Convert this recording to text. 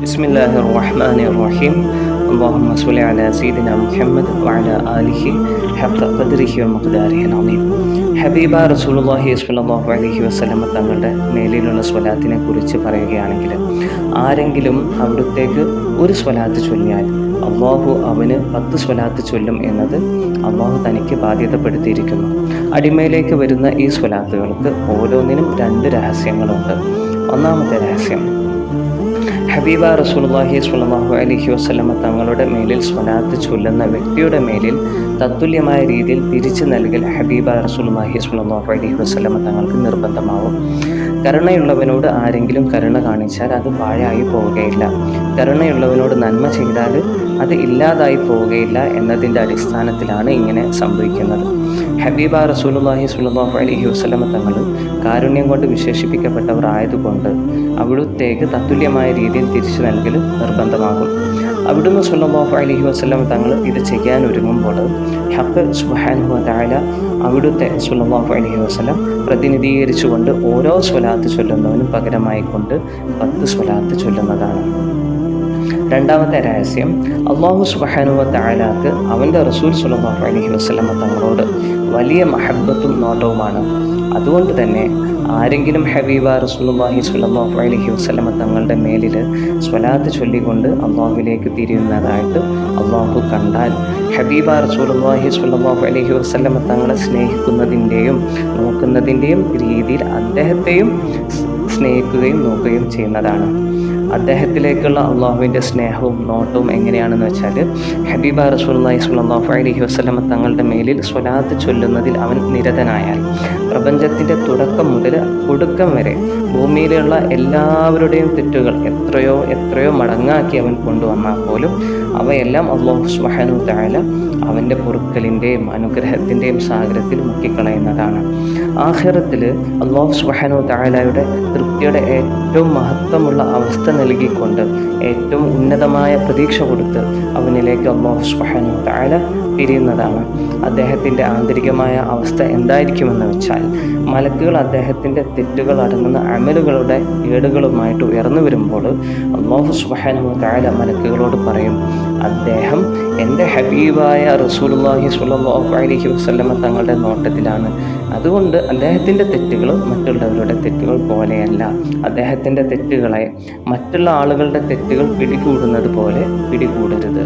ബിസ്മില്ലാഹിർ റഹ്മാനിർ റഹീം. അല്ലാഹുമ്മ സ്വല്ലി അലാ സയ്യിദിനാ മുഹമ്മദ് വഅലാ ആലിഹി ഹഖ ഖദ്രിഹി വമിഖ്ദാരിഹിൽ അളീം. ഹബീബ റസൂലുള്ളാഹി സ്വല്ലല്ലാഹു അലൈഹി വസല്ലം തങ്ങളുടെ മേലിലുള്ള സ്വലാത്തിനെ കുറിച്ച് പറയുകയാണെങ്കിൽ, ആരെങ്കിലും അവിടുത്തേക്ക് ഒരു സ്വലാത്ത് ചൊല്ലിയാൽ അള്ളാഹു അവന് 10 സ്വലാത്ത് ചൊല്ലും എന്നത് അള്ളാഹു തനിക്ക് ബാധ്യതപ്പെടുത്തിയിരിക്കുന്നു. അടിമയിലേക്ക് വരുന്ന ഈ സ്വലാത്തുകൾക്ക് ഓരോന്നിനും 2 രഹസ്യങ്ങളുണ്ട്. ഒന്നാമത്തെ രഹസ്യം, ഹബീബ റസൂലുള്ളാഹി സ്വല്ലല്ലാഹു അലൈഹി വസല്ലം തങ്ങളുടെ മേലിൽ സ്വലാത്ത് ചൊല്ലുന്ന വ്യക്തിയുടെ മേലിൽ തത്തുല്യമായ രീതിയിൽ തിരിച്ചു നൽകൽ ഹബീബ റസൂലുള്ളാഹി സ്വല്ലല്ലാഹു അലൈഹി വസല്ലം തങ്ങൾക്ക് നിർബന്ധമാവും. കരുണയുള്ളവനോട് ആരെങ്കിലും കരുണ കാണിച്ചാൽ അത് പാഴായി പോവുകയില്ല. കരുണയുള്ളവനോട് നന്മ ചെയ്താൽ അത് ഇല്ലാതായി പോവുകയില്ല എന്നതിൻ്റെ അടിസ്ഥാനത്തിലാണ് ഇങ്ങനെ സംഭവിക്കുന്നത്. ഹബീബ റസൂലുള്ളാഹി സ്വല്ലല്ലാഹു അലൈഹി വസല്ലം തങ്ങൾ കാരുണ്യം കൊണ്ട് വിശേഷിപ്പിക്കപ്പെട്ടവർ ആയതുകൊണ്ട് അവിടുത്തേക്ക് തത്തുല്യമായ രീതിയിൽ തിരിച്ചു നൽകൽ നിർബന്ധമാകും. അവിടുന്ന് സ്വല്ലല്ലാഹു അലൈഹി വസല്ലം തങ്ങൾ ഇത് ചെയ്യാൻ ഒരുങ്ങുമ്പോൾ ഹഖ് സുബ്ഹാനഹു വ തആല അവിടുത്തെ സ്വല്ലല്ലാഹു അലൈഹി വസല്ലം പ്രതിനിധീകരിച്ചുകൊണ്ട് ഓരോ സ്വലാത്ത് ചൊല്ലുന്നവനും പകരമായി കൊണ്ട് 10 സ്വലാത്ത് ചൊല്ലുന്നതാണ്. രണ്ടാമത്തെ രഹസ്യം, അല്ലാഹു സുബ്ഹാനഹു വ തആലാക്ക് അവൻ്റെ റസൂൽ സ്വല്ലല്ലാഹു അലൈഹി വസല്ലം തങ്ങളോട് വലിയ മഹബ്ബത്തും നോട്ടവുമാണ്. അതുകൊണ്ട് തന്നെ ആരെങ്കിലും ഹബീബ റസൂലുള്ളാഹി സ്വല്ലല്ലാഹു അലൈഹി വസല്ലം തങ്ങളുടെ മേലിൽ സ്വലാത്ത് ചൊല്ലിക്കൊണ്ട് അള്ളാഹുവിലേക്ക് തിരിയുന്നതായിട്ട് അള്ളാഹു കണ്ടാൽ, ഹബീബ റസൂലുള്ളാഹി സ്വല്ലല്ലാഹു അലൈഹി വസല്ലം തങ്ങളെ സ്നേഹിക്കുന്നതിൻ്റെയും നോക്കുന്നതിൻ്റെയും രീതിയിൽ അദ്ദേഹത്തെയും സ്നേഹിക്കുകയും നോക്കുകയും ചെയ്യുന്നതാണ്. അദ്ദേഹത്തിലേക്കുള്ള അള്ളാഹുവിൻ്റെ സ്നേഹവും നോട്ടവും എങ്ങനെയാണെന്ന് വെച്ചാൽ, ഹബീബ റസൂലുള്ളാഹി സ്വല്ലല്ലാഹു അലൈഹി വസല്ലം തങ്ങളുടെ മേലിൽ സ്വലാത്ത് ചൊല്ലുന്നതിൽ അവൻ നിരതനായാൽ, പ്രപഞ്ചത്തിൻ്റെ തുടക്കം മുതൽ ഒടുക്കം വരെ ഭൂമിയിലുള്ള എല്ലാവരുടെയും തെറ്റുകൾ എത്രയോ മടങ്ങാക്കി അവൻ കൊണ്ടുവന്നാൽ പോലും അവയെല്ലാം അല്ലാഹു സുബ്ഹാനഹു വ തആല അവൻ്റെ പൊറുക്കലിൻ്റെയും അനുഗ്രഹത്തിൻ്റെയും സാഗരത്തിൽ മുക്കിക്കളയുന്നതാണ്. ആഖിറത്തിൽ അല്ലാഹു സുബ്ഹാനഹു വ തആലയുടെ തൃപ്തിയുടെ ഏറ്റവും മഹത്വമുള്ള അവസ്ഥ നൽകിക്കൊണ്ട് ഏറ്റവും ഉന്നതമായ പ്രതീക്ഷ കൊടുത്ത് അവനിലേക്ക് അല്ലാഹു സുബ്ഹാനഹു വ തആല തിരിയുന്നതാണ്. അദ്ദേഹത്തിൻ്റെ ആന്തരികമായ അവസ്ഥ എന്തായിരിക്കുമെന്ന് വെച്ചാൽ, മലക്കുകൾ അദ്ദേഹത്തിൻ്റെ തെറ്റുകൾ അടങ്ങുന്ന അമലുകളുടെ ഏടുകളുമായിട്ട് ഉയർന്നു വരുമ്പോൾ അല്ലാഹു സുബ്ഹാനഹു വ തആല മലക്കുകളോട് പറയും, അദ്ദേഹം എൻ്റെ ഹബീബായ റസൂലുള്ളാഹി സ്വല്ലല്ലാഹു അലൈഹി വസല്ലം തങ്ങളുടെ നോട്ടത്തിലാണ്. അതുകൊണ്ട് അദ്ദേഹത്തിൻ്റെ തെറ്റുകൾ മറ്റുള്ളവരുടെ തെറ്റുകൾ പോലെയല്ല. അദ്ദേഹത്തിൻ്റെ തെറ്റുകളെ മറ്റുള്ള ആളുകളുടെ തെറ്റുകൾ പിടികൂടുന്നത് പോലെ പിടികൂടരുത്.